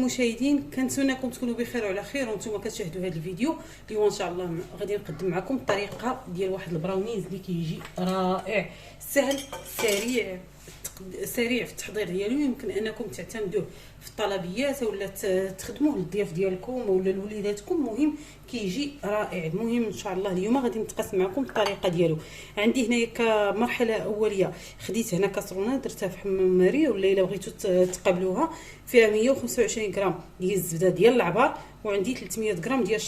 المشاهدين، كنتمنىكم تكونوا بخير وعلى خير وانتم كتشاهدوا هذا الفيديو. اليوم ان شاء الله غادي نقدم معكم الطريقه ديال واحد البراونيز اللي كيجي رائع، سهل سريع في التحضير ديالو. يمكن انكم تعتمدوه في الطلبيات ولا تخدموه للضياف ديالكم ولا لوليداتكم، المهم كيجي رائع. المهم ان شاء الله اليوم غادي نتقاسم معكم الطريقه ديالو. عندي هنايا كمرحله اوليه خديت هنا كاسرونه درتها في حمام ماري، ولا الا بغيتوا تقابلوها فيها 125 غرام ديال الزبده ديال العبار، وعندي 300 غرام ديال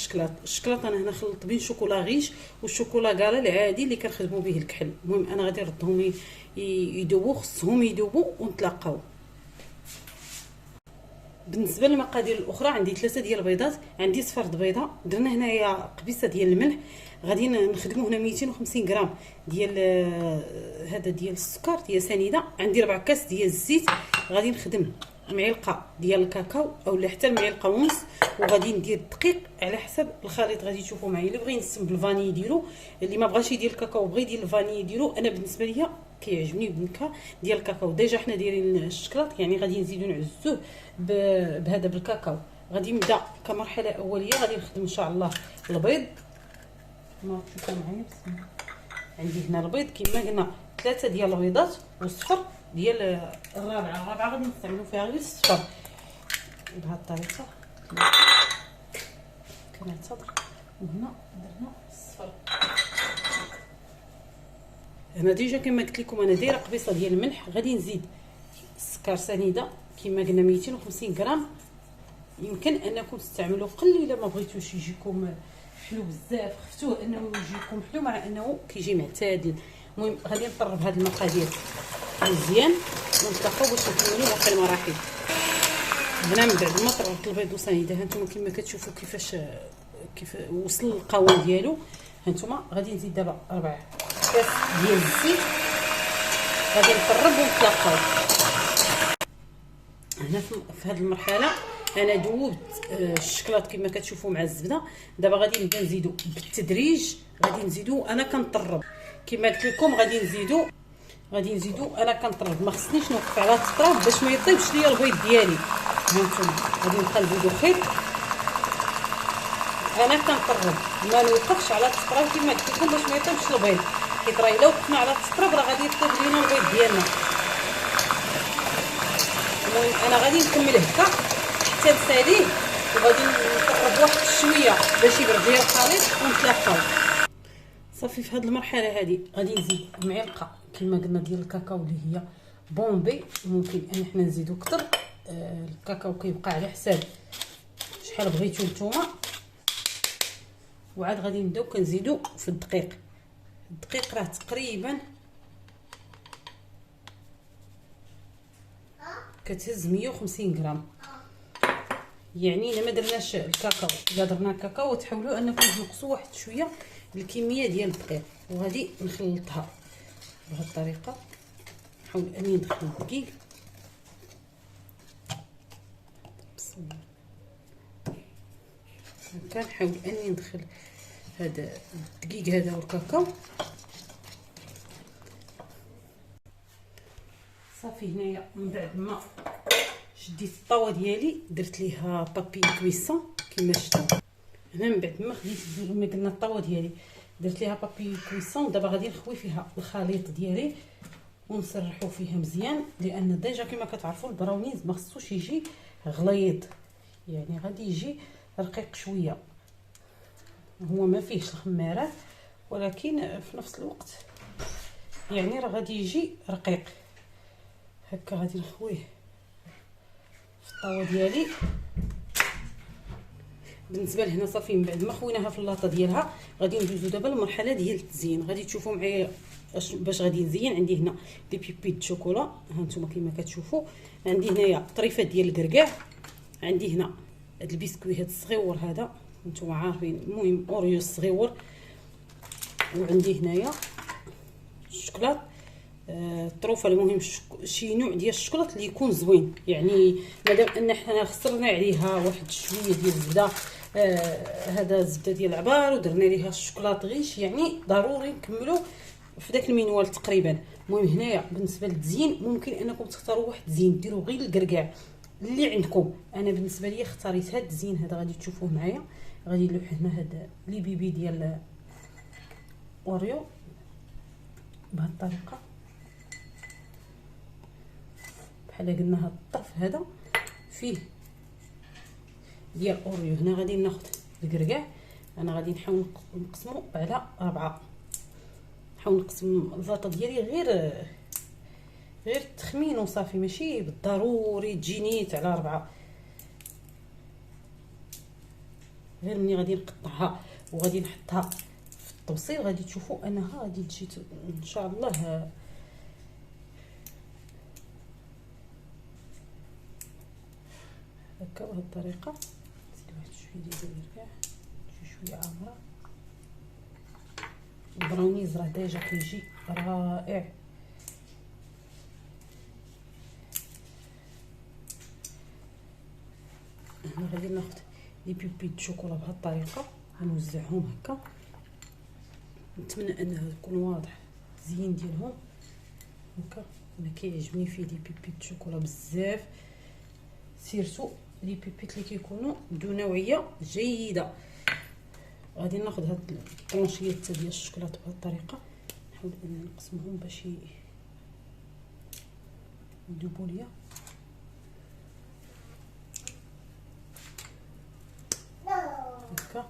الشكلاط انا هنا خلطت بين شوكولا غيش والشوكولا كالا العادي اللي كنخدموا به الكحل. المهم انا غادي نردهم يذوبوا، خصهم يذوبوا ونتلاقاو. بالنسبه للمقادير الاخرى عندي 3 ديال البيضات، عندي صفر بيضه، درنا هنايا قبيصه ديال الملح، غادي نخدموا هنا 250 غرام ديال هذا ديال السكر ديال سنيده، عندي 4 كاس ديال الزيت، غادي نخدم معلقه ديال الكاكاو اولا حتى معلقه ونص، وغادي ندير الدقيق على حسب الخليط. غادي تشوفوا معايا اللي بغى ينسم بالفاني يديرو، اللي ما بغاش يدير الكاكاو بغى يدير الفاني يديرو. انا بالنسبه ليا كيعجبني النكهه ديال الكاكاو. ديجا حنا دايرين الشكلاط، يعني غادي نزيدو نعزوه بهذا بالكاكاو. غادي نبدا كمرحله اوليه، غادي نخدم ان شاء الله البيض. ما تشوفوا معايا بسم الله. عندي هنا البيض كما قلنا 3 ديال البيضات، والصفر ديال الرابعه غادي نستعملوا فيها غير الصفر بهذه الطريقه. كنعتذر، وهنا درنا الصفر. هنا ديجا كما قلت لكم انا دايره قبيصه ديال الملح، غادي نزيد السكر سنيده كما قلنا 250 غرام. يمكن انكم تستعملوا قل الا ما بغيتوش يجيكم حلو بزاف، خفتوه انه يجيكم حلو مع انه كيجي معتدل. المهم غادي نطرب هاد المقادير مزيان ونتلاقاو باش نكملوا باقي المراحل. هنا من بعد ما طربت البيض وسنيده، هانتوما كما كتشوفوا كيف وصل القوام ديالو. هانتوما غادي نزيد دابا 4 كاس ديال الزيت، غادي نقرب ونتلاقاو. هنا في هذه المرحله انا ذوبت الشكلاط كما كتشوفوا مع الزبده. دابا غادي نبدا نزيدو بالتدريج، غادي نزيدو انا كنطرب كما قلت لكم، غادي نزيدو انا كنطرب، ما خصنيش نوقف على التطراب باش ما يطيبش ليا البيض ديالي. هانتوما غادي نقلبو بخير، انا كنطرب ما نوقفش على التطراب كما قلت لكم باش ما يطيبش البيض، حيت راه الا وقفنا على التطراب راه غادي يطيب لينا البيض ديالنا. المهم انا غادي نكمل هكا حتى نساليه، وغادي نطرب واحد شويه باش يبرد ليا الخليط ونتلاقاو. صافي في هذه المرحله هذه غادي نزيد معلقه كما قلنا ديال الكاكاو اللي هي بومبي. ممكن ان حنا نزيدو كتر، الكاكاو كيبقى على حساب شحال بغيتو نتوما. وعاد غادي نبداو كنزيدو في الدقيق راه تقريبا كتهز 150 غرام. يعني الا ما درناش الكاكاو، الا درنا الكاكاو تحاولوا انكم تنقصوا واحد شويه الكميه ديال الدقيق. وغادي نخلطها بهذه الطريقه، نحاول اني ندخل الدقيق بسم الله. كنحاول اني ندخل هذا الدقيق هذا والكاكاو. صافي هنايا من بعد ما شديت الطاوه ديالي درت ليها بابي كويسون كما شفتوا. هنا من بعد ما خديت كما قلنا الطاوه ديالي درت ليها بابي كويسون. دابا غادي نخوي فيها الخليط ديالي ونسرحو فيها مزيان، لان ديجا كما كتعرفوا البراونيز ما خصوش يجي غليظ، يعني غادي يجي رقيق شويه. هو ما فيهش الخمارات ولكن في نفس الوقت يعني راه غادي يجي رقيق هكا. غادي نخويه في الطاوه ديالي. بالنسبه لهنا صافي من بعد ما خويناها في اللاطه ديالها، غادي ندوزو دابا للمرحله ديال التزيين. غادي تشوفوا معايا باش غادي نزين. عندي هنا لي بيبيت شوكولا، ها نتوما كما كتشوفوا. عندي هنايا طريفه ديال الكركاع، عندي هنا هاد البسكوي هاد الصغيور هذا نتوما عارفين، المهم اوريو الصغيور. وعندي هنايا الشوكولاط الطروفه. المهم شي نوع ديال الشوكولاط اللي يكون زوين، يعني مادام ان حنا خسرنا عليها واحد شويه ديال الزبده، هذا الزبده ديال العبار، ودرنا ليها الشوكولاط غيش، يعني ضروري نكملوا في داك المنوال تقريبا. المهم هنايا بالنسبه للتزيين ممكن انكم تختاروا واحد الزين ديروا غير الكركاع، اللي عندكم. انا بالنسبه لي اختاريت هاد الزين هذا، غادي تشوفوه معايا. غادي نلوح هنا هاد لي بيبي ديال اوريو بهاد الطريقه، بحال قلنا هاد الطرف هذا فيه ديال اوريو. هنا غادي ناخذ الكركاع، انا غادي نحاول نقسمو على 4. نحاول نقسم الزلطه ديالي غير التخمين وصافي، ماشي بالضروري تجي نيت على 4. غير ملي غادي نقطعها وغادي نحطها في الطبسيل غادي تشوفوا انها غادي تجي ان شاء الله هكا بهذه الطريقه. نزيد واحد شويه ديال الكركاع، شويه عامره. البراونيز راه ديجا كيجي رائع. هنا غادي ناخذ لي بيبي د شوكولا بهذه الطريقه، غنوزعهم هكا. نتمنى انه يكون واضح الزين ديالهم هكا. انا كيعجبني فيه لي بيبي د شوكولا بزاف، سيرتو لي بيبيت اللي كيكونوا ذو نوعيه جيده. غادي ناخذ هاد الطرونشيات حتى ديال الشوكولاط بهذه الطريقه، نحاول انني نقسمهم باش يذوبوا ليا. هكا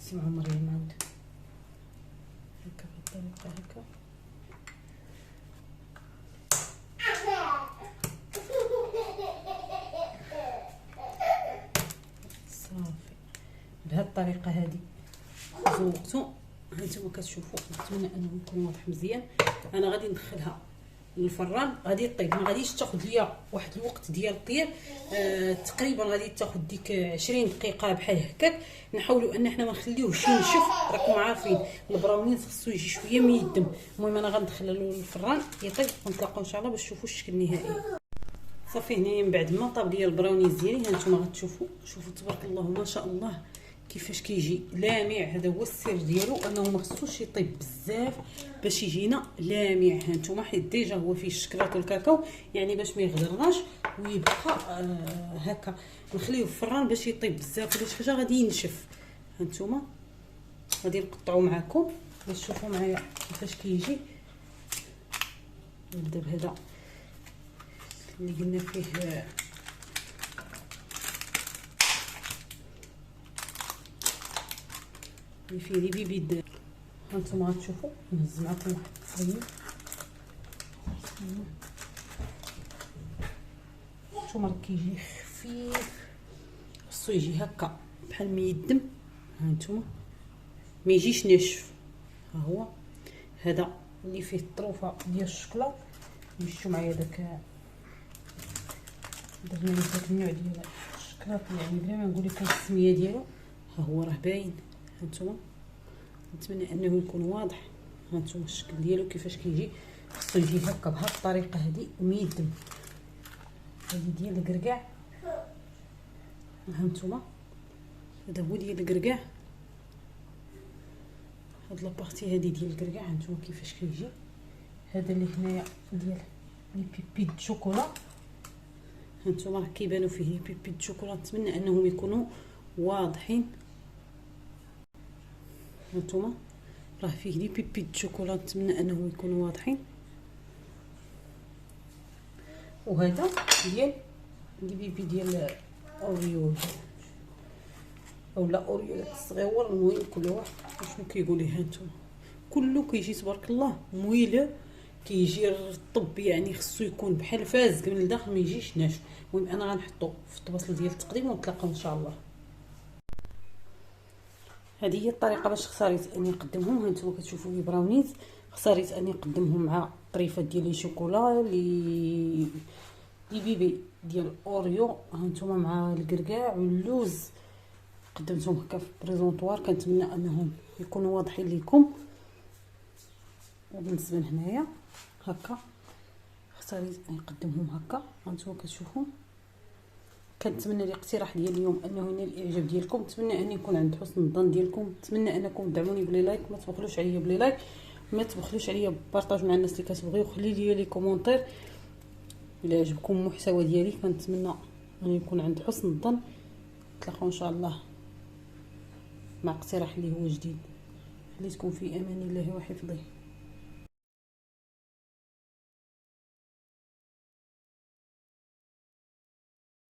سمعوا مريم عاود هكا بهذه الطريقه هكا. صافي بهذه الطريقه هذه زوقتو. هانتوما كتشوفوا، نتمنى انه يكون واضح مزيان. انا غادي ندخلها للفران، غادي طيب. ما غاديش تاخذ ليا واحد الوقت ديال الطياب، تقريبا غادي تاخذ ديك 20 دقيقه بحال هكاك. نحاولوا ان حنا ما نخليوهش ينشف، راكم عارفين البراونيز خصو يجي شويه ميدم. المهم انا غندخلها له للفران يطيب، ونتلاقاو ان شاء الله باش تشوفوا الشكل النهائي. صافي هنا من بعد ما طاب ديال البراونيز ديالي، هانتوما غتشوفوا، شوفوا تبارك الله ما شاء الله كيفاش كيجي لامع. هذا هو السر ديالو، انه ما خصوش يطيب بزاف باش يجينا لامع. هانتوما حيت ديجا هو فيه الشكلاط والكاكاو، يعني باش ما يغدرناش ويبقى هكا. نخليوه في الفران باش يطيب بزاف ولا شي حاجه غادي ينشف. هانتوما غادي نقطعو معكم باش تشوفوا معايا كيفاش كيجي. نبدا بهذا اللي قلنا فيه اللي فيه لي بيبي. هانتوما غتشوفوا نهز معكم واحد الصغير. هانتوما راه كيجي خفيف، خصو يجي هكا بحال ميدم. هانتوما ما يجيش ناشف. ها هو هذا اللي فيه الطروفه ديال الشكلاط. مشيتو معايا داك درنا داك النوع ديال الشكلاط، يعني بلا ما نقول لكم السميه ديالو. ها هو راه باين. هانتوما نتمنى انه يكون واضح. هانتوما الشكل ديالو كيفاش كيجي، خصو يجي هكا بهذه الطريقه هذه ميدم. هذه ديال الكركاع. هانتوما هذا هو ديال الكركاع، هاد لابارتي هذه ديال الكركاع. هانتوما كيفاش كيجي. هذا اللي هنايا ديال لي بيبي د شوكولا. هانتوما راه كيبانوا فيه لي بيبي د شوكولا، نتمنى انهم يكونوا واضحين. هانتوما راه فيه لي بيبي د شوكولا، نتمنى انهم يكونوا واضحين. وهذا ديال لي بيبي ديال اوريو اولا اوريو الصغيور. المهم كل واحد شنو كيقول ليه. هانتوما كله كيجي تبارك الله مويله، كيجي رطب، يعني خصو يكون بحال فازك من الداخل ما يجيش ناشف. المهم انا غنحطو في الطباسل ديال التقديم ونتلاقاو ان شاء الله. هذه هي الطريقه باش اختاريت اني نقدمهم. هانتوما كتشوفوا لي براونيز، اختاريت اني نقدمهم مع طريفه ديال لي شوكولا لي بيبي ديال اوريو. هانتوما مع الكركاع واللوز قدمتهم هكا في بريزونطوار. كنتمنى انهم يكونوا واضحين لكم. وبالنسبه لهنايا هكا اختاريت نقدمهم هكا. هانتوما كتشوفوا. كنتمنى الاقتراح ديال اليوم انه ينال الاعجاب ديالكم. نتمنى ان يكون عند حسن الظن ديالكم. نتمنى انكم تدعموني بلي لايك، ما تبخلوش عليا بلي لايك، ما تبخلوش عليا ببارطاج مع الناس اللي كتبغيو. خلي لي لي كومونتير الى عجبكم المحتوى ديالي كنتمنى ان يكون عند حسن الظن. نتلاقاو ان شاء الله مع اقتراح اللي هو جديد. خليتكم في امان الله وحفظه.